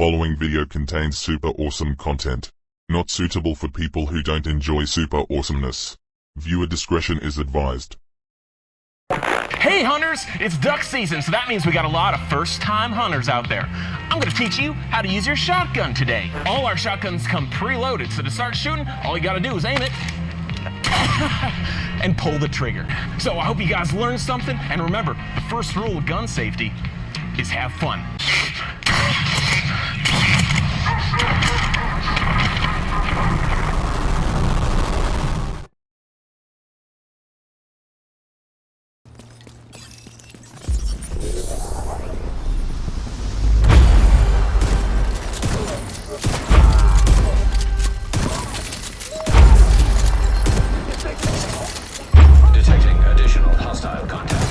following video contains super awesome content. Not suitable for people who don't enjoy super awesomeness. Viewer discretion is advised. Hey hunters, it's duck season, so that means we got a lot of first-time hunters out there. I'm gonna teach you how to use your shotgun today. All our shotguns come preloaded, so to start shooting, all you gotta do is aim it and pull the trigger. So I hope you guys learned something, and remember, the first rule of gun safety is have fun. Detecting additional hostile contact.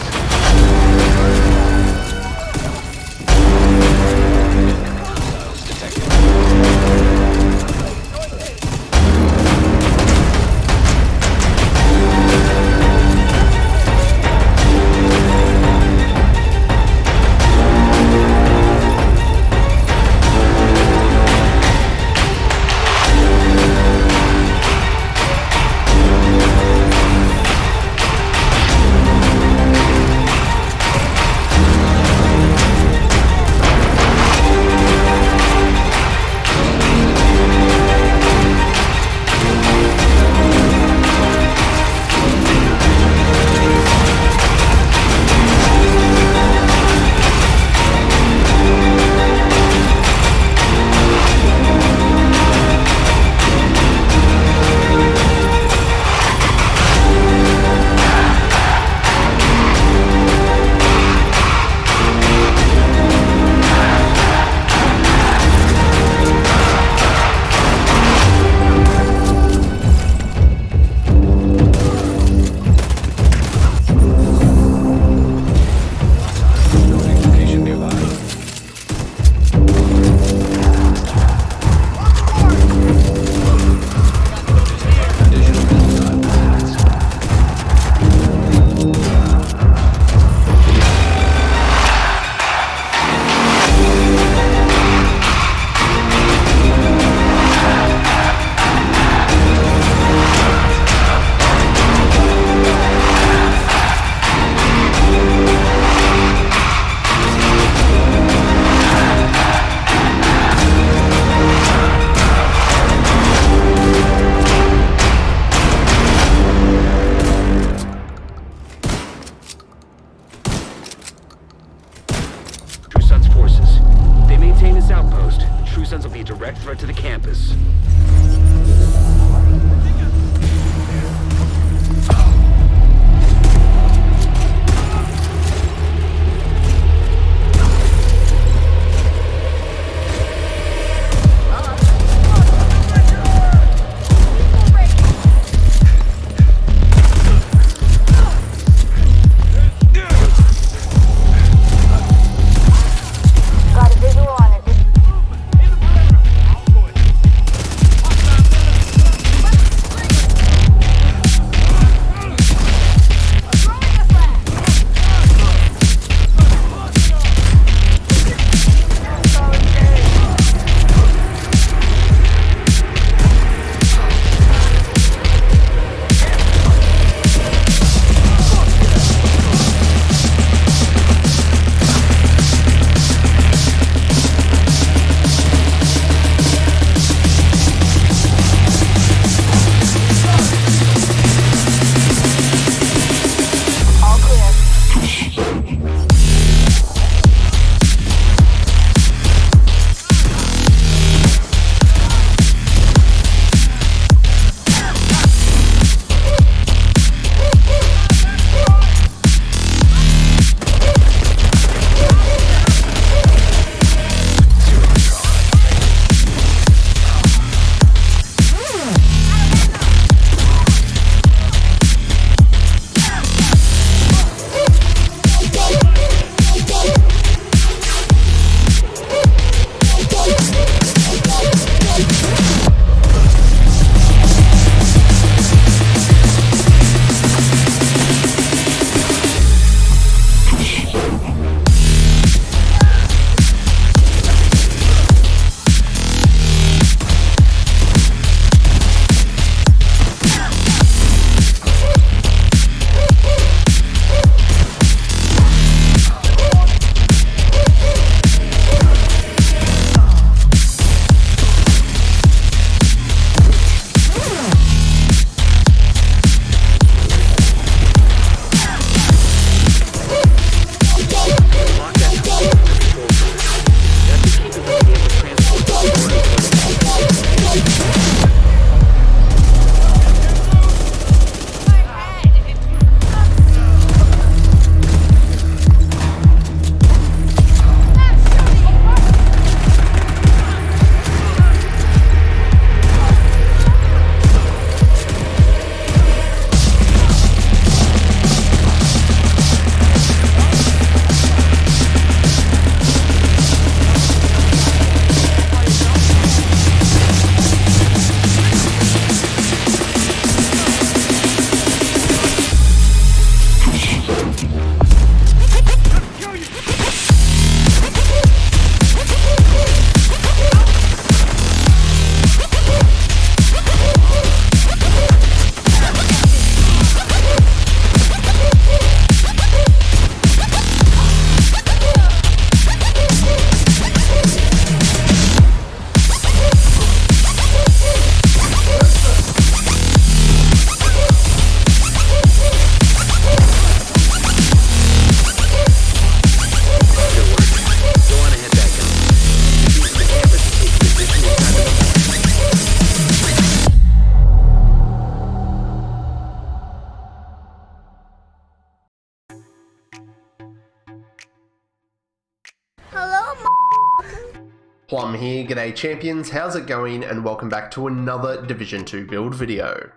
Plum here, g'day champions, how's it going, and welcome back to another Division 2 build video.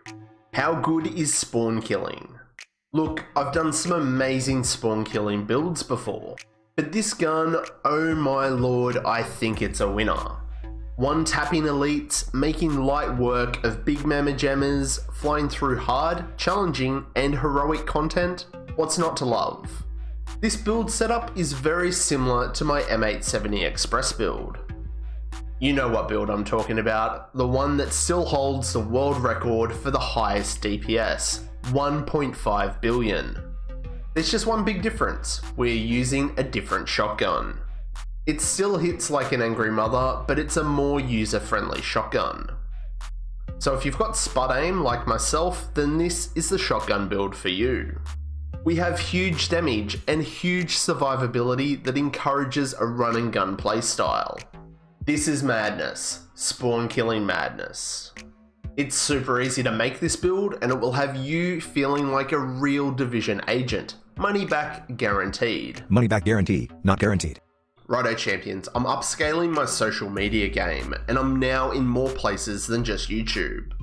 How good is spawn killing? Look, I've done some amazing spawn killing builds before, but this gun, oh my lord, I think it's a winner. One tapping elites, making light work of big mamma jammers, flying through hard, challenging, and heroic content, what's not to love? This build setup is very similar to my M870 Express build. You know what build I'm talking about, the one that still holds the world record for the highest DPS, 1.5 billion. There's just one big difference, we're using a different shotgun. It still hits like an angry mother, but it's a more user-friendly shotgun. So if you've got spud aim like myself, then this is the shotgun build for you. We have huge damage and huge survivability that encourages a run and gun playstyle. This is madness, spawn killing madness. It's super easy to make this build and it will have you feeling like a real Division agent. Money back guaranteed. Money back guarantee, not guaranteed. Righto champions, I'm upscaling my social media game and I'm now in more places than just YouTube.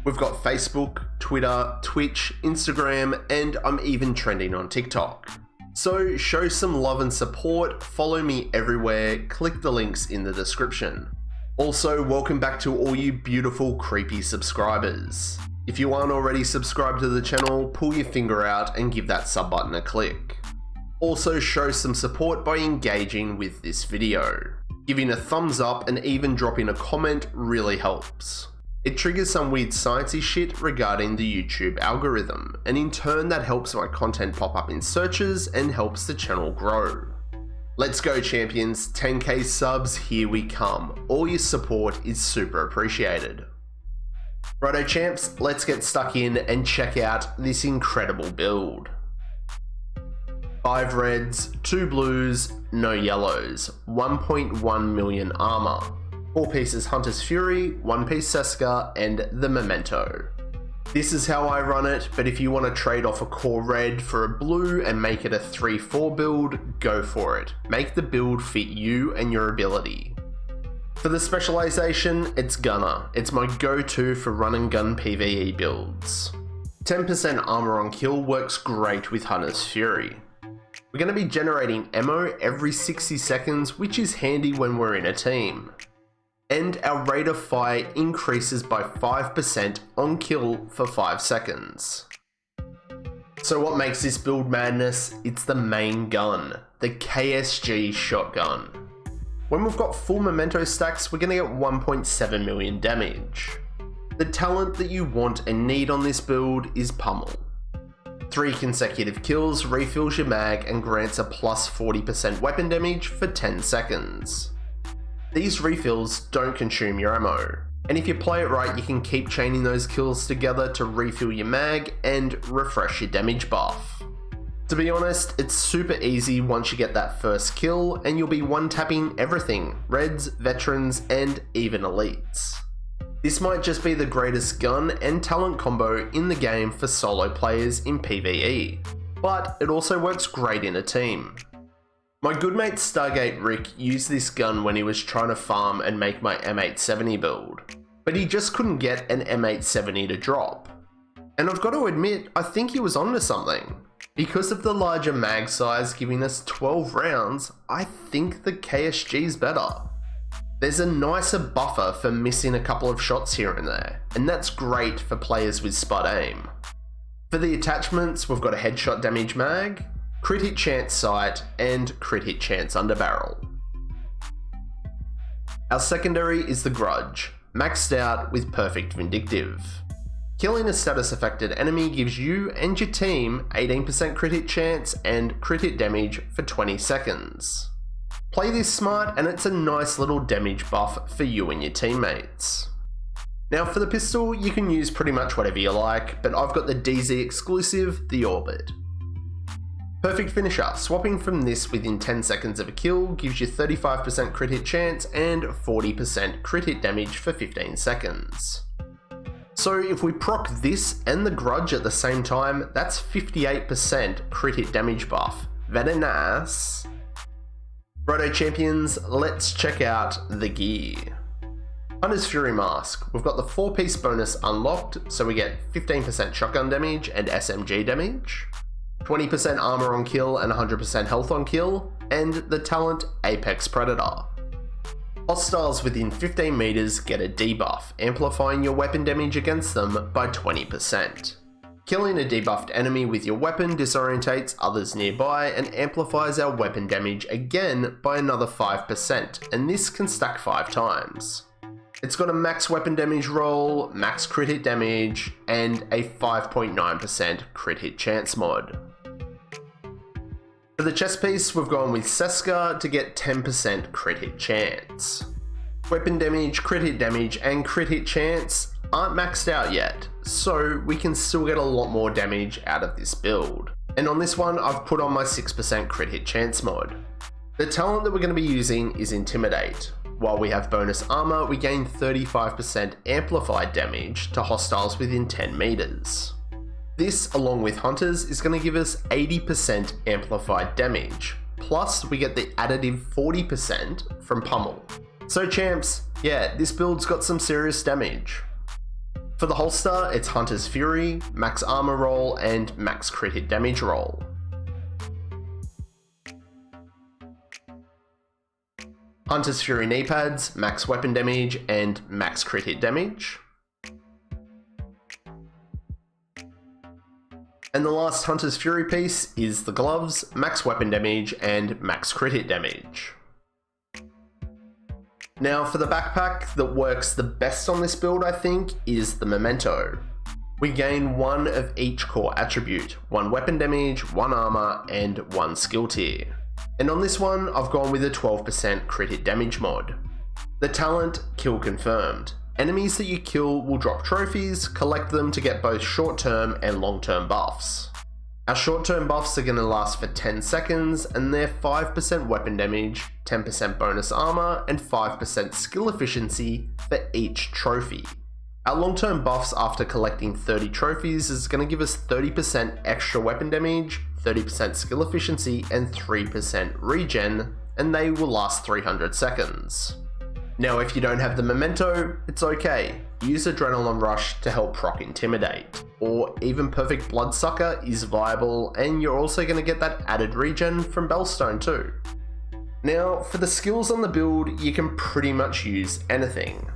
We've got Facebook, Twitter, Twitch, Instagram, and I'm even trending on TikTok. So show some love and support, follow me everywhere, click the links in the description. Also, welcome back to all you beautiful creepy subscribers. If you aren't already subscribed to the channel, pull your finger out and give that sub button a click. Also show some support by engaging with this video. Giving a thumbs up and even dropping a comment really helps. It triggers some weird sciencey shit regarding the YouTube algorithm, and in turn that helps my content pop up in searches and helps the channel grow. Let's go champions, 10k subs, here we come. All your support is super appreciated. Righto champs, let's get stuck in and check out this incredible build. 5 reds, 2 blues, no yellows, 1.1 million armor. 4 pieces Hunter's Fury, 1 piece Seska, and the Memento. This is how I run it, but if you want to trade off a core red for a blue and make it a 3-4 build, go for it. Make the build fit you and your ability. For the specialization, it's Gunner. It's my go-to for run and gun PVE builds. 10% armor on kill works great with Hunter's Fury. We're going to be generating ammo every 60 seconds, which is handy when we're in a team. And our rate of fire increases by 5% on kill for 5 seconds. So what makes this build madness? It's the main gun, the KSG shotgun. When we've got full memento stacks, we're going to get 1.7 million damage. The talent that you want and need on this build is Pummel. 3 consecutive kills refills your mag and grants a plus 40% weapon damage for 10 seconds. These refills don't consume your ammo, and if you play it right you can keep chaining those kills together to refill your mag and refresh your damage buff. To be honest, it's super easy once you get that first kill and you'll be one-tapping everything, reds, veterans, and even elites. This might just be the greatest gun and talent combo in the game for solo players in PvE, but it also works great in a team. My good mate Stargate Rick used this gun when he was trying to farm and make my M870 build, but he just couldn't get an M870 to drop. And I've got to admit, I think he was onto something. Because of the larger mag size giving us 12 rounds, I think the KSG's better. There's a nicer buffer for missing a couple of shots here and there, and that's great for players with spud aim. For the attachments, we've got a headshot damage mag, crit hit chance sight, and crit hit chance underbarrel. Our secondary is the Grudge, maxed out with perfect vindictive. Killing a status affected enemy gives you and your team 18% crit hit chance and crit hit damage for 20 seconds. Play this smart and it's a nice little damage buff for you and your teammates. Now for the pistol, you can use pretty much whatever you like, but I've got the DZ exclusive, the Orbit. Perfect finisher, swapping from this within 10 seconds of a kill gives you 35% crit hit chance and 40% crit hit damage for 15 seconds. So if we proc this and the Grudge at the same time, that's 58% crit hit damage buff. Very nice. Righto champions, let's check out the gear. Hunter's Fury Mask. We've got the 4-piece bonus unlocked, so we get 15% shotgun damage and SMG damage, 20% armor on kill and 100% health on kill, and the talent Apex Predator. Hostiles within 15 meters get a debuff, amplifying your weapon damage against them by 20%. Killing a debuffed enemy with your weapon disorientates others nearby and amplifies our weapon damage again by another 5%, and this can stack 5 times. It's got a max weapon damage roll, max crit hit damage, and a 5.9% crit hit chance mod. For the chest piece, we've gone with Seska to get 10% crit hit chance. Weapon damage, crit hit damage, and crit hit chance aren't maxed out yet, so we can still get a lot more damage out of this build. And on this one, I've put on my 6% crit hit chance mod. The talent that we're going to be using is Intimidate. While we have bonus armor, we gain 35% amplified damage to hostiles within 10 meters. This, along with Hunters, is going to give us 80% amplified damage, plus we get the additive 40% from Pummel. So champs, yeah, this build's got some serious damage. For the holster, it's Hunter's Fury, max armor roll, and max crit hit damage roll. Hunter's Fury knee pads, max weapon damage, and max crit hit damage. And the last Hunter's Fury piece is the gloves, max weapon damage, and max crit hit damage. Now for the backpack that works the best on this build, I think, is the Memento. We gain 1 of each core attribute, 1 weapon damage, 1 armor, and 1 skill tier. And on this one, I've gone with a 12% crit hit damage mod. The talent, Kill Confirmed. Enemies that you kill will drop trophies, collect them to get both short-term and long-term buffs. Our short-term buffs are going to last for 10 seconds, and they're 5% weapon damage, 10% bonus armor, and 5% skill efficiency for each trophy. Our long-term buffs after collecting 30 trophies is going to give us 30% extra weapon damage, 30% skill efficiency, and 3% regen, and they will last 300 seconds. Now if you don't have the Memento, it's okay. Use Adrenaline Rush to help proc Intimidate, or even Perfect Bloodsucker is viable, and you're also going to get that added regen from Bellstone too. Now for the skills on the build, you can pretty much use anything.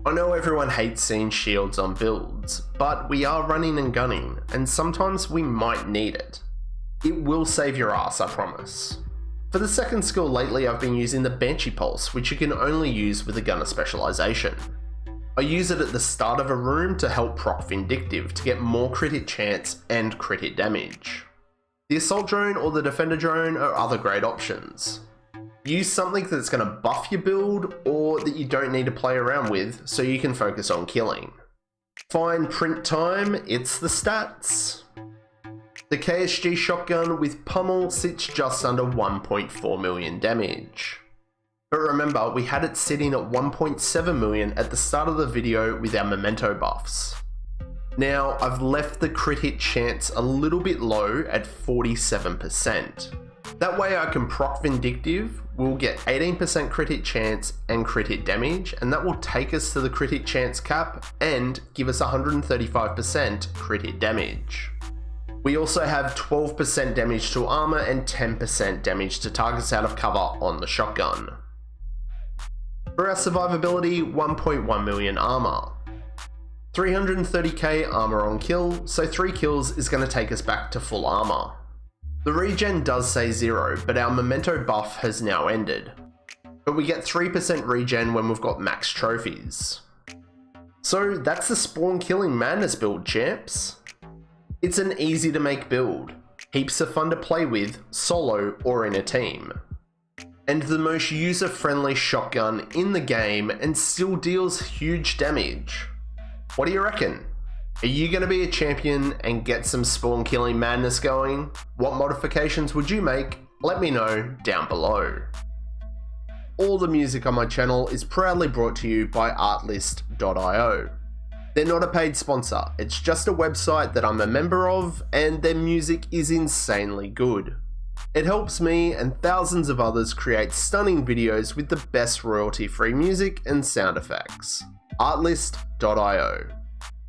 I know everyone hates seeing shields on builds, but we are running and gunning, and sometimes we might need it. It will save your ass, I promise. For the second skill lately, I've been using the Banshee Pulse, which you can only use with a gunner specialization. I use it at the start of a room to help proc Vindictive to get more crit hit chance and crit hit damage. The Assault Drone or the Defender Drone are other great options. Use something that's going to buff your build or that you don't need to play around with so you can focus on killing. Fine print time, it's the stats. The KSG shotgun with Pummel sits just under 1.4 million damage. But remember, we had it sitting at 1.7 million at the start of the video with our Memento buffs. Now, I've left the crit hit chance a little bit low at 47%. That way I can proc Vindictive, we'll get 18% crit hit chance and crit hit damage, and that will take us to the crit hit chance cap and give us 135% crit hit damage. We also have 12% damage to armor and 10% damage to targets out of cover on the shotgun. For our survivability, 1.1 million armor. 330k armor on kill, so 3 kills is going to take us back to full armor. The regen does say 0, but our Memento buff has now ended. But we get 3% regen when we've got max trophies. So that's the Spawn Killing Madness build, champs. It's an easy to make build, heaps of fun to play with, solo or in a team. And the most user-friendly shotgun in the game and still deals huge damage. What do you reckon? Are you going to be a champion and get some Spawn Killing Madness going? What modifications would you make? Let me know down below. All the music on my channel is proudly brought to you by artlist.io. They're not a paid sponsor, it's just a website that I'm a member of, and their music is insanely good. It helps me and thousands of others create stunning videos with the best royalty-free music and sound effects. Artlist.io.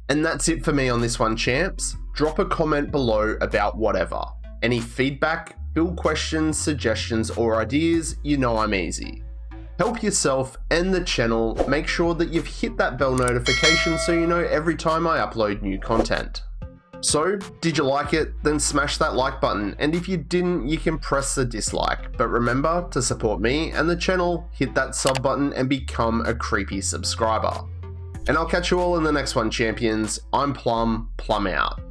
And that's it for me on this one, champs. Drop a comment below about whatever. Any feedback, build questions, suggestions, or ideas, you know I'm easy. Help yourself and the channel. Make sure that you've hit that bell notification so you know every time I upload new content. So, did you like it? Then smash that like button, and if you didn't, you can press the dislike. But remember, to support me and the channel, hit that sub button and become a creepy subscriber. And I'll catch you all in the next one, champions. I'm Plum out.